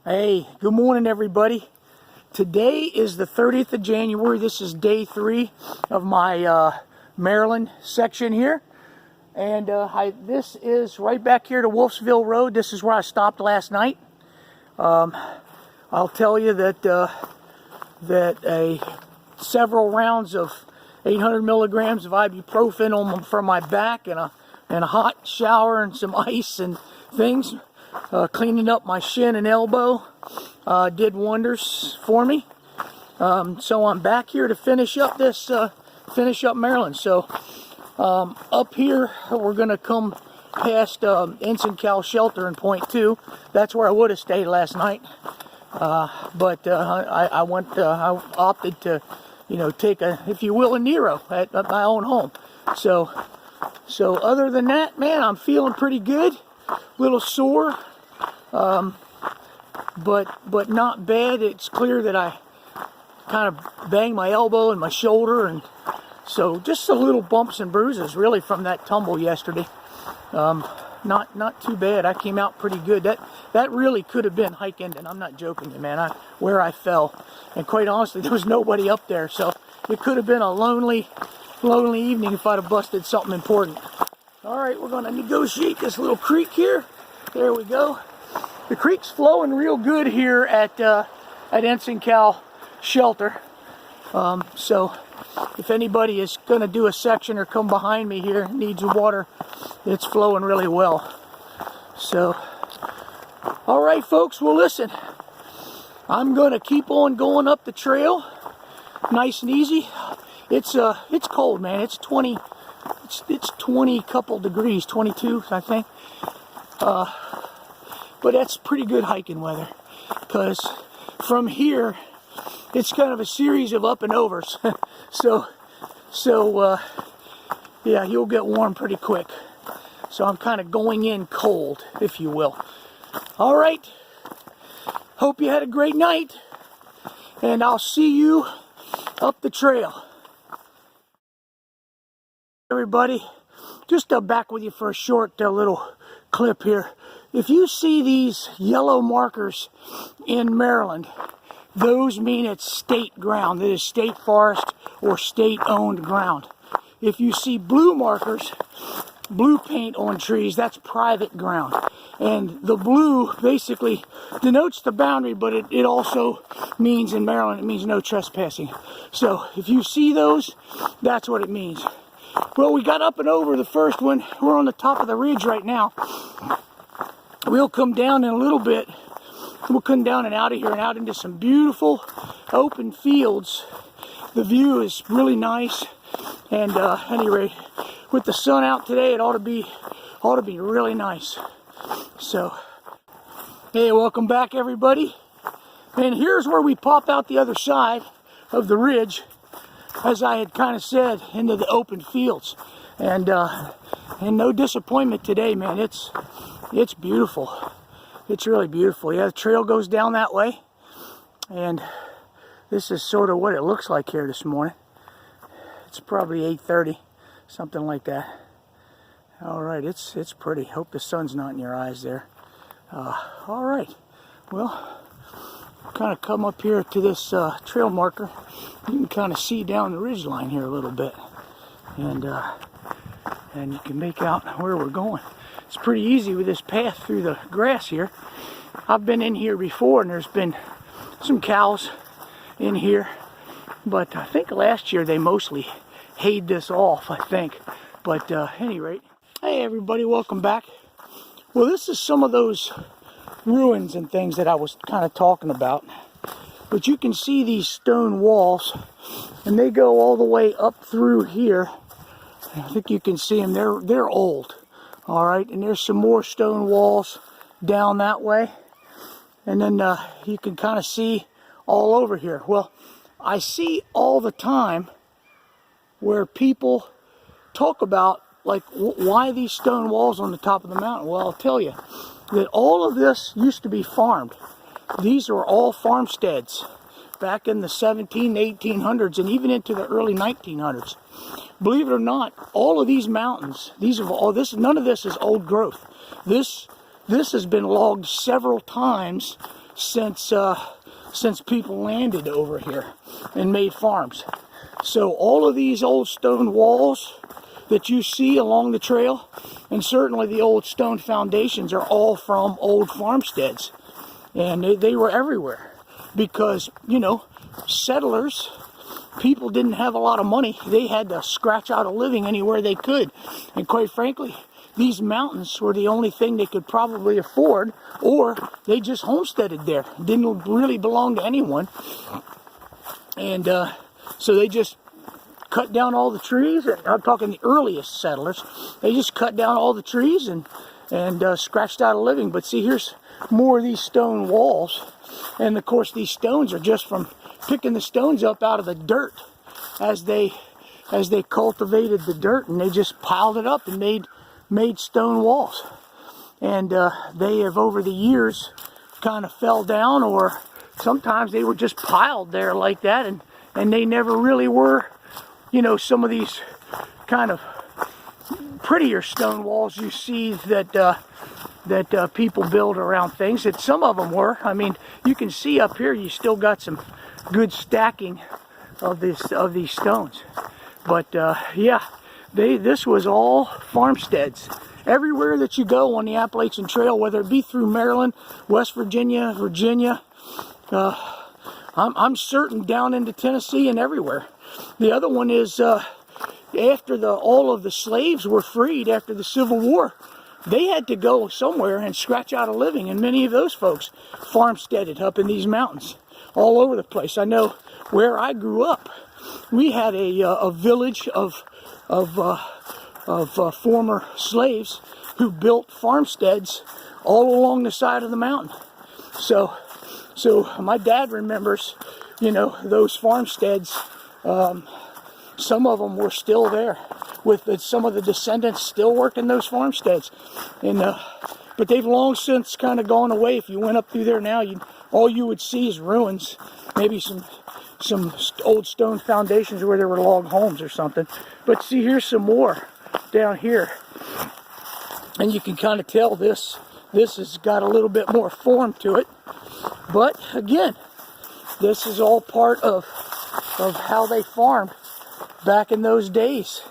Hey, good morning everybody. Today is the 30th of January. This is day 3 of my Maryland section here. And this is right back here to Wolfsville Road. This is where I stopped last night. I'll tell you that several rounds of 800 milligrams of ibuprofen for my back and a hot shower and some ice and things. Cleaning up my shin and elbow did wonders for me. So I'm back here to finish up Maryland. So up here we're gonna come past Ensign Cal Shelter in Point 2. That's where I would have stayed last night, but I opted to, take if you will, a Nero at my own home. So other than that, man, I'm feeling pretty good. Little sore, but not bad. It's clear that I kind of banged my elbow and my shoulder, and so just a little bumps and bruises really from that tumble yesterday. Not too bad. I came out pretty good. That really could have been hiking, and I'm not joking, man. Where I fell, and quite honestly, there was nobody up there, so it could have been a lonely evening if I'd have busted something important. All right, we're going to negotiate this little creek here. There we go. The creek's flowing real good here at Ensign Cal Shelter. So if anybody is going to do a section or come behind me here, needs water, it's flowing really well. So, all right, folks. Well, listen, I'm going to keep on going up the trail, nice and easy. It's cold, man. It's 20 couple degrees, 22 I think, but that's pretty good hiking weather, because from here it's kind of a series of up and overs. so yeah, you'll get warm pretty quick. So I'm kind of going in cold, if you will. All right, hope you had a great night, and I'll see you up the trail. Everybody, just back with you for a short little clip here. If you see these yellow markers in Maryland, those mean it's state ground. That is state forest or state-owned ground. If you see blue markers, blue paint on trees, that's private ground. And the blue basically denotes the boundary, but it also means, in Maryland, it means no trespassing. So if you see those, that's what it means. Well, we got up and over the first one. We're on the top of the ridge right now. We'll come down in a little bit. We'll come down and out of here and out into some beautiful open fields. The view is really nice. And at any rate, with the sun out today, it ought to be really nice. So, hey, welcome back, everybody. And here's where we pop out the other side of the ridge, as I had kind of said, into the open fields. And no disappointment today, man. It's beautiful. It's really beautiful. Yeah, the trail goes down that way, and this is sort of what it looks like here this morning. It's probably 8:30, something like that. All right, it's pretty. Hope the sun's not in your eyes there. All right, well, kind of come up here to this trail marker. You can kind of see down the ridge line here a little bit, and you can make out where we're going. It's pretty easy with this path through the grass here. I've been in here before, and there's been some cows in here, but I think last year they mostly hayed this off, I think. But at any rate, hey everybody, welcome back. Well, this is some of those ruins and things that I was kind of talking about. But you can see these stone walls, and they go all the way up through here. I think you can see them. They're old. All right, and there's some more stone walls down that way. And then you can kind of see all over here. Well, I see all the time where people talk about, like, why these stone walls on the top of the mountain. Well, I'll tell you that all of this used to be farmed. These were all farmsteads back in the 1800s and even into the early 1900s. Believe it or not, all of these mountains, none of this is old growth. This has been logged several times since people landed over here and made farms. So all of these old stone walls that you see along the trail, and certainly the old stone foundations, are all from old farmsteads. And they were everywhere because, you know, settlers, people didn't have a lot of money. They had to scratch out a living anywhere they could. And quite frankly, these mountains were the only thing they could probably afford, or they just homesteaded there. Didn't really belong to anyone. And so they just cut down all the trees. I'm talking the earliest settlers. They just cut down all the trees and scratched out a living. But see, here's more of these stone walls. And of course, these stones are just from picking the stones up out of the dirt as they cultivated the dirt, and they just piled it up and made stone walls. And they have, over the years, kind of fell down, or sometimes they were just piled there like that, and they never really were, you know, some of these kind of prettier stone walls you see that people build around things. That some of them were. I mean, you can see up here, you still got some good stacking of these stones. But yeah, this was all farmsteads. Everywhere that you go on the Appalachian Trail, whether it be through Maryland, West Virginia, Virginia, I'm certain down into Tennessee and everywhere. The other one is after all of the slaves were freed after the Civil War, they had to go somewhere and scratch out a living, and many of those folks farmsteaded up in these mountains all over the place. I know where I grew up, we had a village of former slaves who built farmsteads all along the side of the mountain. So my dad remembers, you know, those farmsteads. Some of them were still there, with some of the descendants still working those farmsteads. And but they've long since kind of gone away. If you went up through there now, all you would see is ruins, maybe some old stone foundations where there were log homes or something. But see, here's some more down here, and you can kind of tell this has got a little bit more form to it. But again, this is all part of how they farmed back in those days.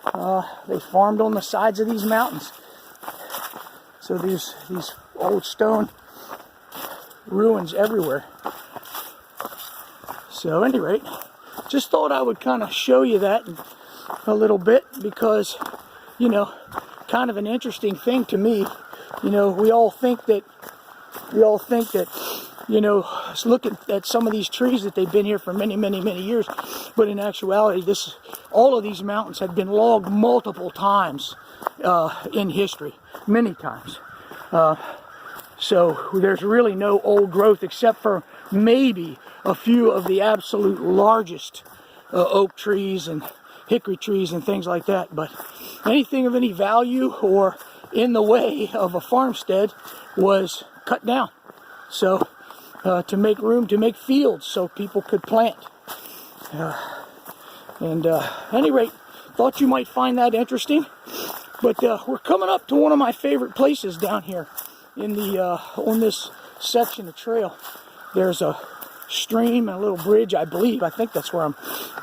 They farmed on the sides of these mountains. So these old stone ruins everywhere. So at any rate, just thought I would kind of show you that a little bit, because, you know, kind of an interesting thing to me. You know, we all think that, you know, look at some of these trees that they've been here for many, many, many years. But in actuality, all of these mountains have been logged multiple times in history, many times. So there's really no old growth except for maybe a few of the absolute largest oak trees and hickory trees and things like that. But anything of any value or in the way of a farmstead was cut down. So to make room, to make fields so people could plant. At any rate, thought you might find that interesting. But we're coming up to one of my favorite places down here in on this section of trail. There's a stream and a little bridge, I believe. I think that's where I'm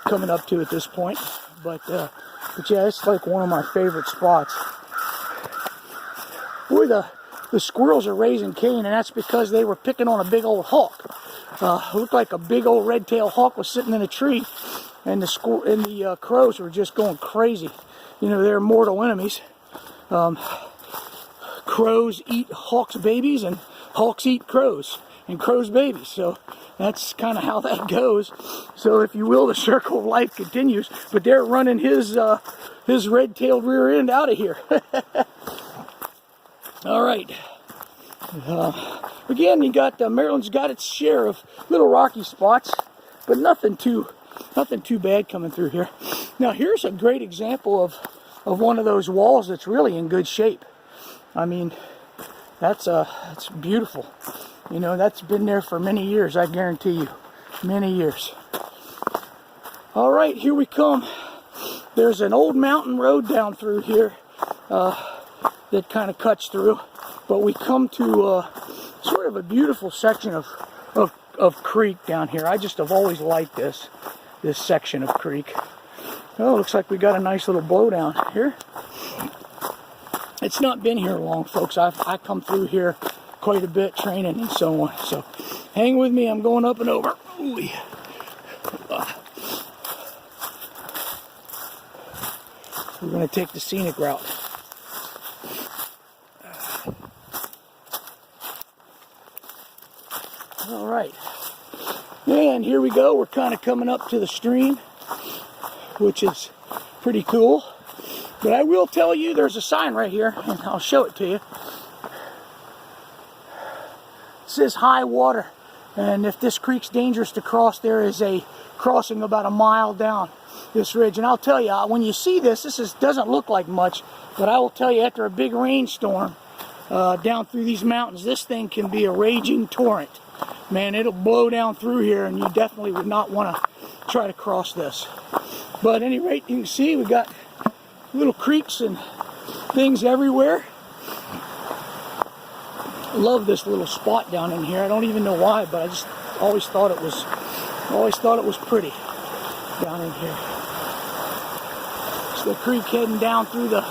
coming up to at this point. But yeah, it's like one of my favorite spots. Boy, the squirrels are raising Cain, and that's because they were picking on a big old hawk. It looked like a big old red-tailed hawk was sitting in a tree, and the crows were just going crazy. You know, they're mortal enemies. Crows eat hawks' babies, and hawks eat crows, and crows' babies. So that's kind of how that goes. So if you will, the circle of life continues. But they're running his red-tailed rear end out of here. All right. Again, you got Maryland's got its share of little rocky spots, but nothing too bad coming through here. Now here's a great example of one of those walls that's really in good shape. I mean, it's beautiful. You know, that's been there for many years, I guarantee you. Many years. All right, here we come. There's an old mountain road down through here. that kind of cuts through. But we come to sort of a beautiful section of creek down here. I just have always liked this section of creek. Oh, looks like we got a nice little blowdown here. It's not been here long, folks. I come through here quite a bit training and so on. So hang with me. I'm going up and over. Ooh. We're going to take the scenic route. All right. And here we go. We're kind of coming up to the stream, which is pretty cool. But I will tell you, there's a sign right here, and I'll show it to you. It says high water. And if this creek's dangerous to cross, there is a crossing about a mile down this ridge. And I'll tell you, when you see this doesn't look like much, but I will tell you, after a big rainstorm down through these mountains, this thing can be a raging torrent. Man, it'll blow down through here, and you definitely would not want to try to cross this. But at any rate, you can see we got little creeks and things everywhere. Love this little spot down in here. I don't even know why, but I just always thought it was pretty down in here. It's the creek heading down through the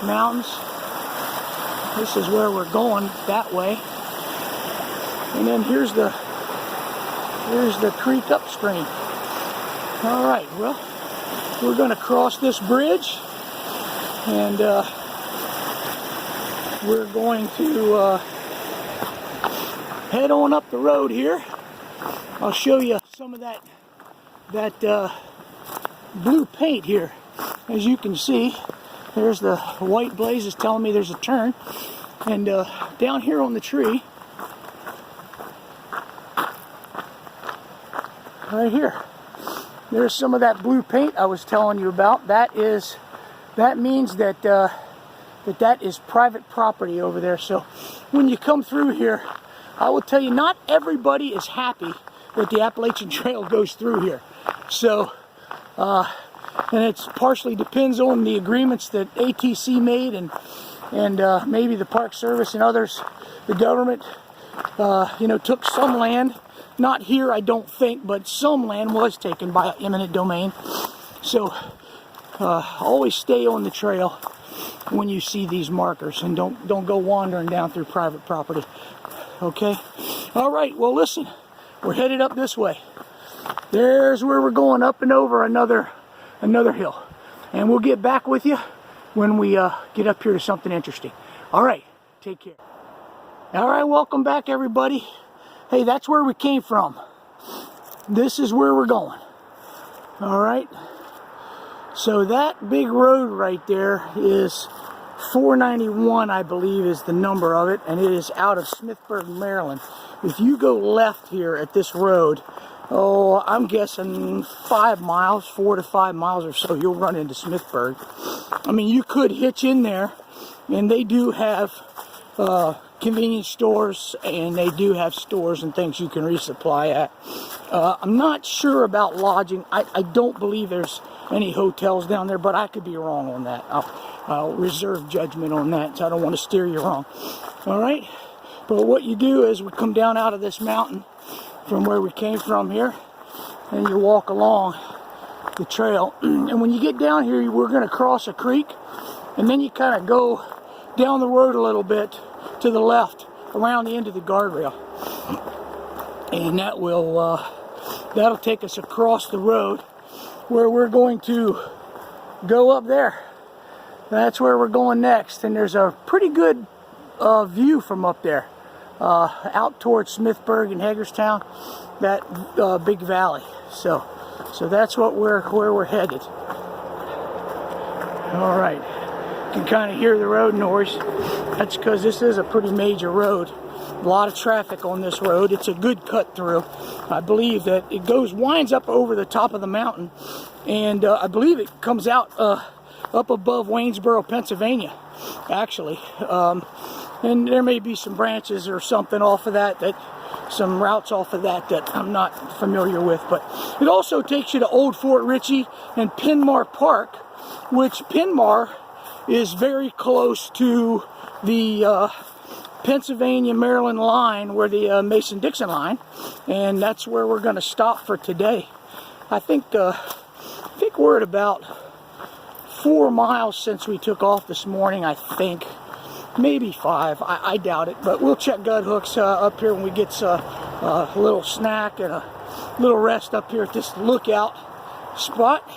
mountains. This is where we're going, that way. And then here's the creek upstream. All right, well, we're going to cross this bridge, and we're going to head on up the road here. I'll show you some of that blue paint here. As you can see, there's the white blazes telling me there's a turn. And down here on the tree, right here, there's some of that blue paint I was telling you about. That means that that is private property over there. So when you come through here, I will tell you, not everybody is happy that the Appalachian Trail goes through here. So, and it partially depends on the agreements that ATC made, and maybe the Park Service and others, the government, took some land. Not here, I don't think, but some land was taken by eminent domain. So always stay on the trail when you see these markers, and don't go wandering down through private property. Okay? All right, well, listen, we're headed up this way. There's where we're going, up and over another hill. And we'll get back with you when we get up here to something interesting. All right, take care. All right, welcome back, everybody. Hey, that's where we came from. This is where we're going. All right. So that big road right there is 491, I believe, is the number of it, and it is out of Smithburg, Maryland. If you go left here at this road, oh, I'm guessing 5 miles, 4 to 5 miles or so, you'll run into Smithburg. I mean, you could hitch in there, and they do have convenience stores, and they do have stores and things you can resupply at. I'm not sure about lodging. I don't believe there's any hotels down there, but I could be wrong on that. I'll reserve judgment on that, so I don't want to steer you wrong. All right? But what you do is we come down out of this mountain from where we came from here, and you walk along the trail. And when you get down here, we're going to cross a creek, and then you kind of go down the road a little bit to the left around the end of the guardrail, and that will that'll take us across the road where we're going to go up there. That's where we're going next, and there's a pretty good view from up there out towards Smithburg and Hagerstown, that big valley. So that's where we're headed. All right. You can kind of hear the road noise. That's because this is a pretty major road. A lot of traffic on this road. It's a good cut through. I believe that it winds up over the top of the mountain, and I believe it comes out up above Waynesboro, Pennsylvania, actually. And there may be some branches or something off of that, some routes off of that I'm not familiar with. But it also takes you to Old Fort Ritchie and Pennmore Park, which Pennmore is very close to the Pennsylvania-Maryland line, where the Mason-Dixon line, and that's where we're going to stop for today. I think we're at about 4 miles since we took off this morning. I think maybe 5. I doubt it, but we'll check gut hooks up here when we get a little snack and a little rest up here at this lookout spot,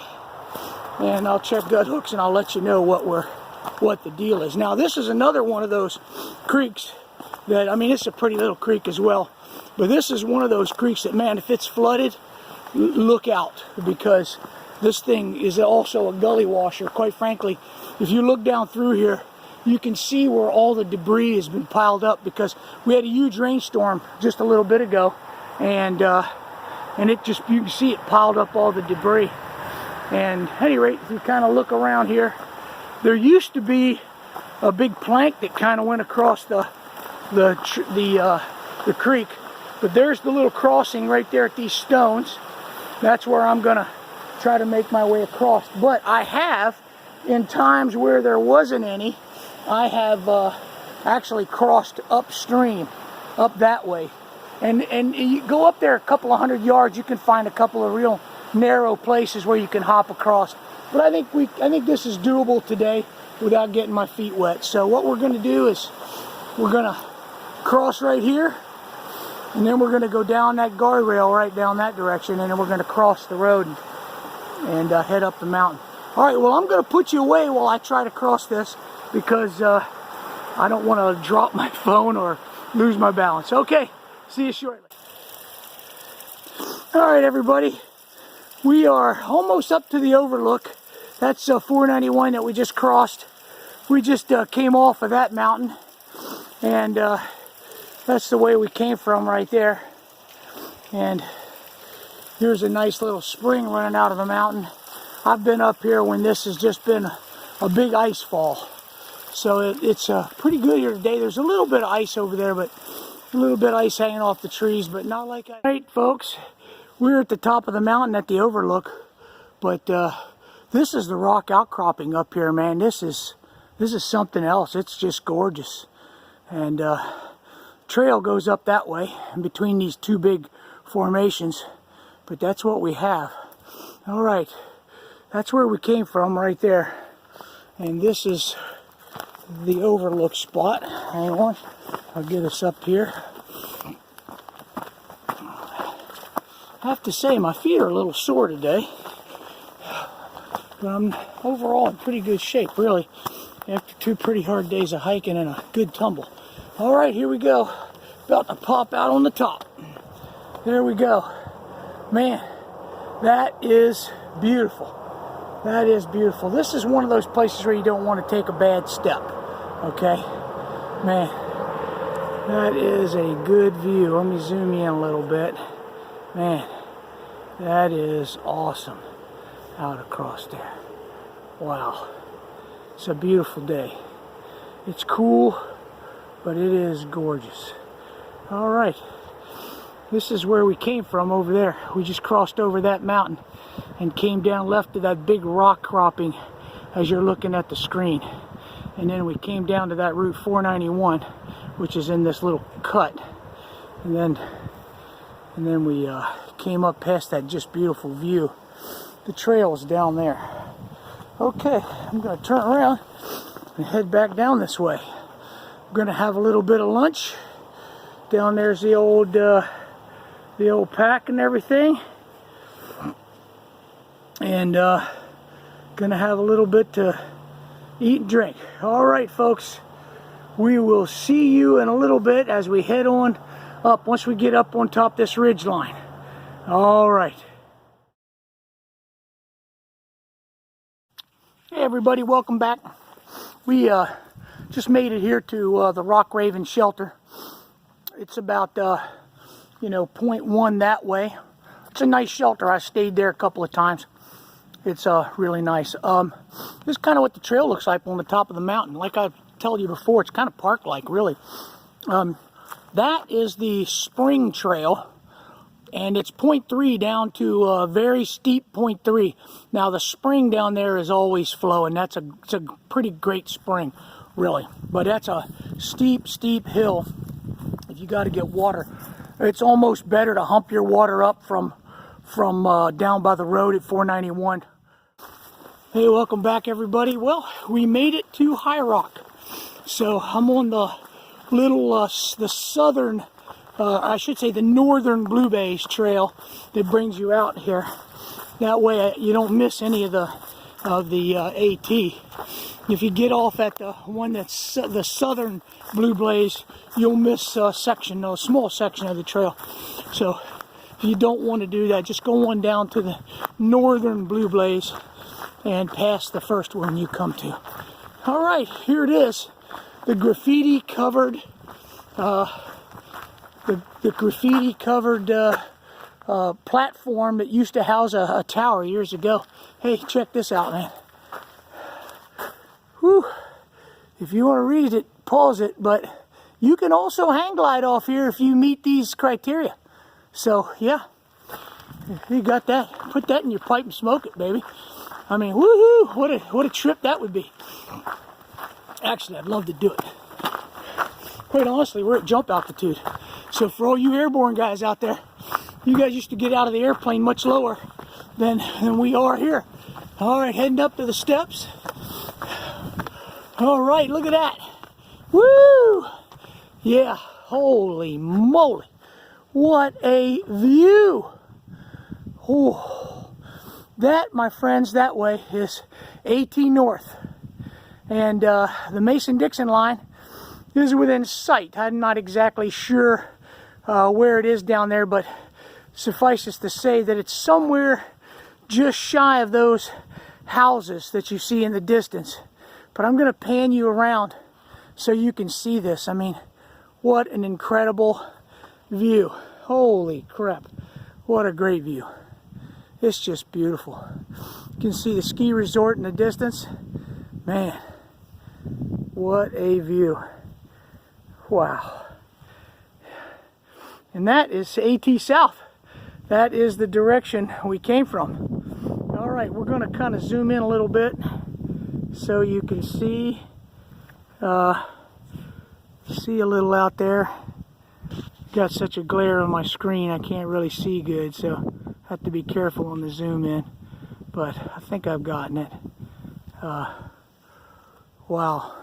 and I'll check gut hooks and I'll let you know what the deal is. Now, this is another one of those creeks that, I mean, it's a pretty little creek as well, but this is one of those creeks that, man, if it's flooded, look out, because this thing is also a gully washer. Quite frankly, if you look down through here, you can see where all the debris has been piled up, because we had a huge rainstorm just a little bit ago, and it just, you can see it piled up all the debris. And at any rate, if you kind of look around here, there used to be a big plank that kind of went across the creek, but there's the little crossing right there at these stones. That's where I'm gonna try to make my way across. But I have, in times where there wasn't any, I have actually crossed upstream, up that way, and you go up there a couple of 100 yards, you can find a couple of real narrow places where you can hop across. But I think this is doable today without getting my feet wet. So what we're going to do is we're going to cross right here, and then we're going to go down that guardrail right down that direction, and then we're going to cross the road and head up the mountain. All right, well, I'm going to put you away while I try to cross this, because I don't want to drop my phone or lose my balance. Okay, see you shortly. All right, everybody. We are almost up to the overlook. That's 491 that we just crossed. We just came off of that mountain, and that's the way we came from right there. And here's a nice little spring running out of the mountain. I've been up here when this has just been a big ice fall. So it's pretty good here today. There's a little bit of ice over there, but a little bit of ice hanging off the trees, but not like that. All right, folks. We're at the top of the mountain at the overlook, but this is the rock outcropping up here, man. This is something else. It's just gorgeous. And trail goes up that way in between these two big formations, but that's what we have. All right, that's where we came from right there, and this is the overlook spot. Hang on, I'll get us up here. I have to say, my feet are a little sore today, but I'm overall in pretty good shape, really, after 2 pretty hard days of hiking and a good tumble. All right, here we go. About to pop out on the top. There we go. Man, that is beautiful. That is beautiful. This is one of those places where you don't want to take a bad step, okay? Man, that is a good view. Let me zoom in a little bit. Man, that is awesome out across there. Wow. It's a beautiful day. It's cool, but it is gorgeous. All right. This is where we came from over there. We just crossed over that mountain and came down left to that big rock cropping as you're looking at the screen. And then we came down to that Route 491, which is in this little cut. And then we came up past that just beautiful view. The trail is down there. Okay, I'm going to turn around and head back down this way. I'm going to have a little bit of lunch. Down there's the old pack and everything. And going to have a little bit to eat and drink. All right, folks. We will see you in a little bit as we head on up, once we get up on top this ridge line. All right. Hey everybody, welcome back. We just made it here to the Rock Raven shelter. It's about 0.1 that way. It's a nice shelter. I stayed there a couple of times. It's really nice. This is kind of what the trail looks like on the top of the mountain. Like I told you before, it's kind of park-like, really. That is the spring trail and it's 0.3 down to a very steep 0.3. Now the spring down there is always flowing. It's a pretty great spring, really. But that's a steep hill. If you got to get water, it's almost better to hump your water up from down by the road at 491. Hey, welcome back, everybody. Well, we made it to High Rock. So I'm on the little the southern, I should say the northern Blue Bays trail that brings you out here. That way you don't miss any of the AT. If you get off at the one that's the southern Blue Bays, you'll miss a small section of the trail. So if you don't want to do that, just go on down to the northern Blue Bays and pass the first one you come to. All right, here it is. The graffiti covered platform that used to house a tower years ago. Hey, check this out, man. Whew. If you want to read it, pause it, but you can also hang glide off here if you meet these criteria. So yeah, you got that. Put that in your pipe and smoke it, baby. I mean, woohoo! What a trip that would be. Actually, I'd love to do it. Quite honestly, we're at jump altitude. So for all you airborne guys out there, you guys used to get out of the airplane much lower than we are here. All right, heading up to the steps. All right, look at that. Woo! Yeah, holy moly. What a view. Oh, that, my friends, that way is AT North. And the Mason-Dixon line is within sight. I'm not exactly sure where it is down there, but suffices to say that it's somewhere just shy of those houses that you see in the distance. But I'm going to pan you around so you can see this. I mean, what an incredible view. Holy crap. What a great view. It's just beautiful. You can see the ski resort in the distance. Man, what a view. Wow. And that is AT South. That is the direction we came from. All right, we're going to kind of zoom in a little bit so you can see a little out there. Got such a glare on my screen I can't really see good, so I have to be careful on the zoom in, but I think I've gotten it. Wow,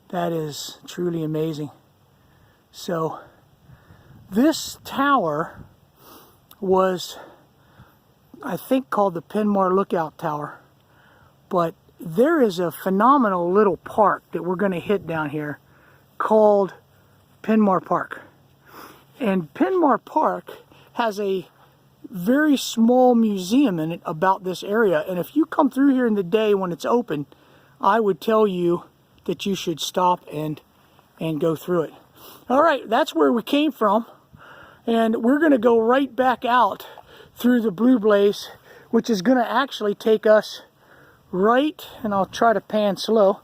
that is truly amazing. So this tower was, I think, called the Pennmore Lookout Tower, but there is a phenomenal little park that we're going to hit down here called Pennmore Park. And Pennmore Park has a very small museum in it about this area. And if you come through here in the day when it's open, I would tell you that you should stop and go through it. All right, that's where we came from. And we're going to go right back out through the Blue Blaze, which is going to actually take us right, and I'll try to pan slow,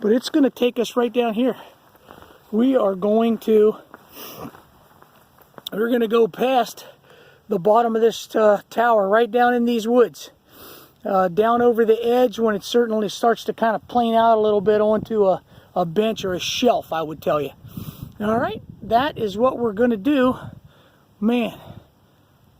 but it's going to take us right down here. We're going to go past the bottom of this tower, right down in these woods, down over the edge when it certainly starts to kind of plane out a little bit onto a bench or a shelf, I would tell you. All right, that is what we're going to do. Man,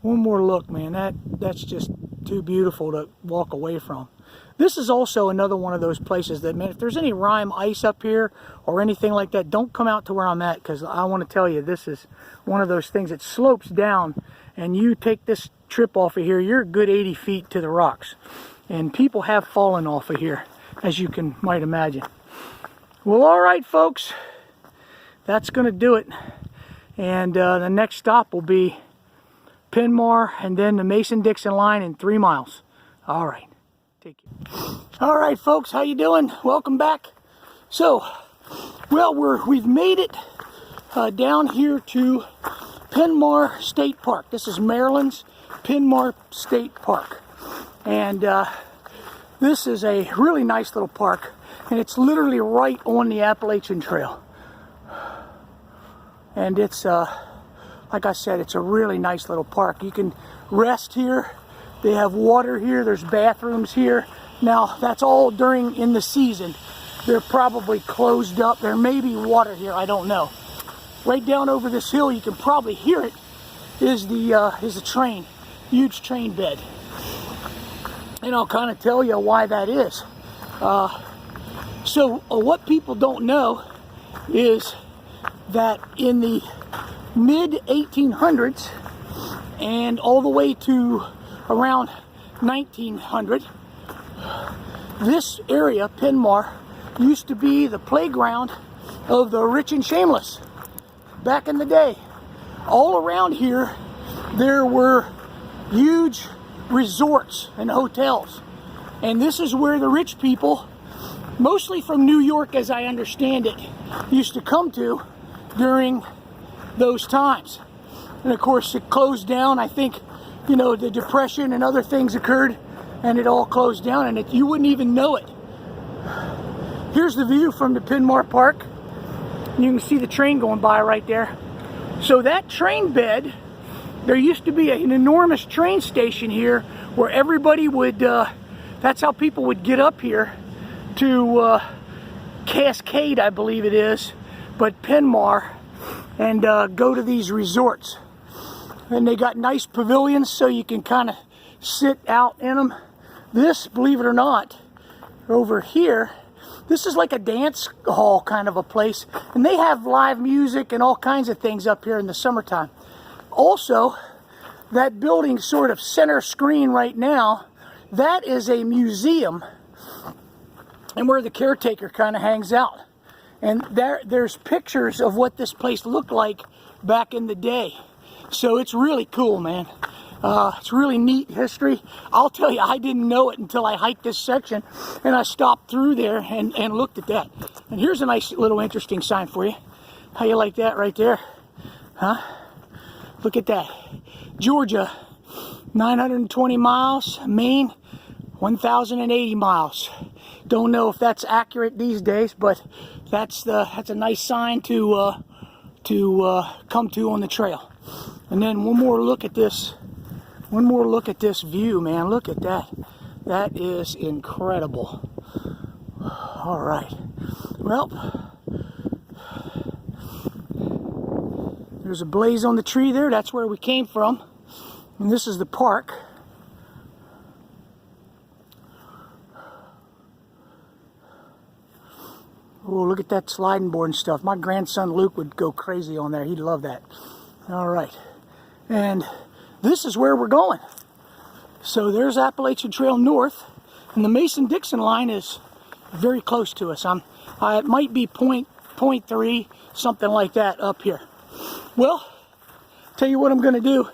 one more look, man. That's just too beautiful to walk away from. This is also another one of those places that, man, if there's any rime ice up here or anything like that, don't come out to where I'm at, because I want to tell you, this is one of those things that slopes down, and you take this trip off of here, you're a good 80 feet to the rocks. And people have fallen off of here, as you might imagine. Well, all right, folks, that's going to do it. And the next stop will be Pennmore and then the Mason-Dixon line in 3 miles. All right. Take care. All right, folks, how you doing? Welcome back. So, well, we've made it down here to Pennmore State Park. This is Maryland's Pennmore State Park. And this is a really nice little park, and it's literally right on the Appalachian Trail. And it's like I said, it's a really nice little park. You can rest here. They have water here. There's bathrooms here. Now, that's all in the season. They're probably closed up. There may be water here. I don't know. Right down over this hill, you can probably hear it, is the train. Huge train bed. And I'll kind of tell you why that is. So what people don't know is that in the mid 1800s and all the way to around 1900, this area, Pennmore, used to be the playground of the rich and shameless back in the day. All around here, there were huge resorts and hotels. And this is where the rich people, mostly from New York as I understand it, used to come to during those times. And of course it closed down. I think, you know, the Depression and other things occurred and it all closed down, and you wouldn't even know it. Here's the view from the Pennmore Park. You can see the train going by right there. So that train bed, there used to be an enormous train station here where everybody would, that's how people would get up here to Cascade, I believe it is, but Pennmore, and go to these resorts. And they got nice pavilions so you can kind of sit out in them. This, believe it or not, over here, this is like a dance hall kind of a place. And they have live music and all kinds of things up here in the summertime. Also, that building sort of center screen right now, that is a museum and where the caretaker kind of hangs out. And there's pictures of what this place looked like back in the day. So it's really cool, man. It's really neat history. I'll tell you, I didn't know it until I hiked this section and I stopped through there and looked at that. And here's a nice little interesting sign for you. How you like that right there? Huh? Look at that. Georgia, 920 miles. Maine, 1,080 miles. Don't know if that's accurate these days, but that's a nice sign to come to on the trail. And then one more look at this view, man. Look at that. That is incredible. All right. Well, there's a blaze on the tree there. That's where we came from. And this is the park. Oh, look at that sliding board and stuff. My grandson Luke would go crazy on there. He'd love that. All right. And this is where we're going. So there's Appalachian Trail North. And the Mason-Dixon line is very close to us. It might be point 3, something like that up here. Well, tell you what I'm going to do.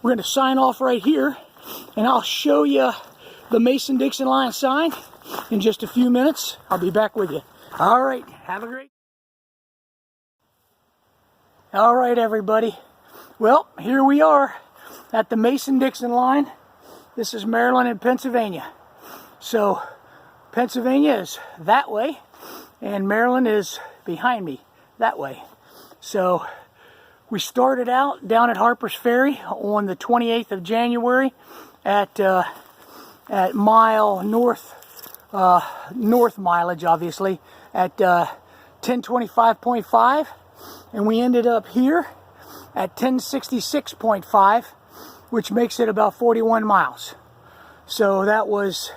We're going to sign off right here. And I'll show you the Mason-Dixon line sign in just a few minutes. I'll be back with you. All right, have a great... All right, everybody. Well, here we are at the Mason-Dixon line. This is Maryland and Pennsylvania. So, Pennsylvania is that way, and Maryland is behind me that way. So, we started out down at Harper's Ferry on the 28th of January at mile north mileage, obviously, at 1025.5, and we ended up here at 1066.5, which makes it about 41 miles. So that was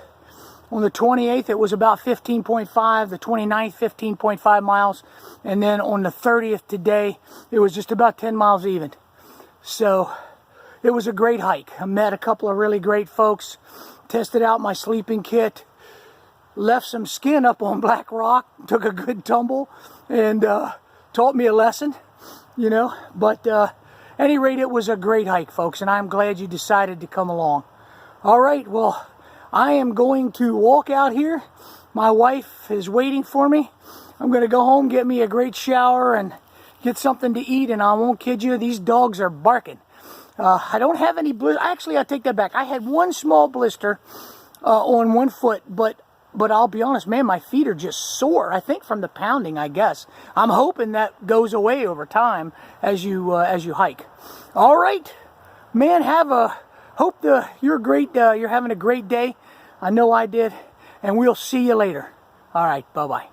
on the 28th, it was about 15.5, the 29th, 15.5 miles, and then on the 30th today, it was just about 10 miles even. So it was a great hike. I met a couple of really great folks, tested out my sleeping kit, left some skin up on Black Rock, took a good tumble, and taught me a lesson, you know. But at any rate, it was a great hike, folks, and I'm glad you decided to come along. All right, well, I am going to walk out here. My wife is waiting for me. I'm going to go home, get me a great shower, and get something to eat, and I won't kid you, these dogs are barking. I don't have any blisters. Actually, I take that back. I had one small blister on one foot, but But I'll be honest, man, my feet are just sore. I think from the pounding, I guess. I'm hoping that goes away over time as you hike. All right, man. Hope you're having a great day. I know I did, and we'll see you later. All right, bye bye.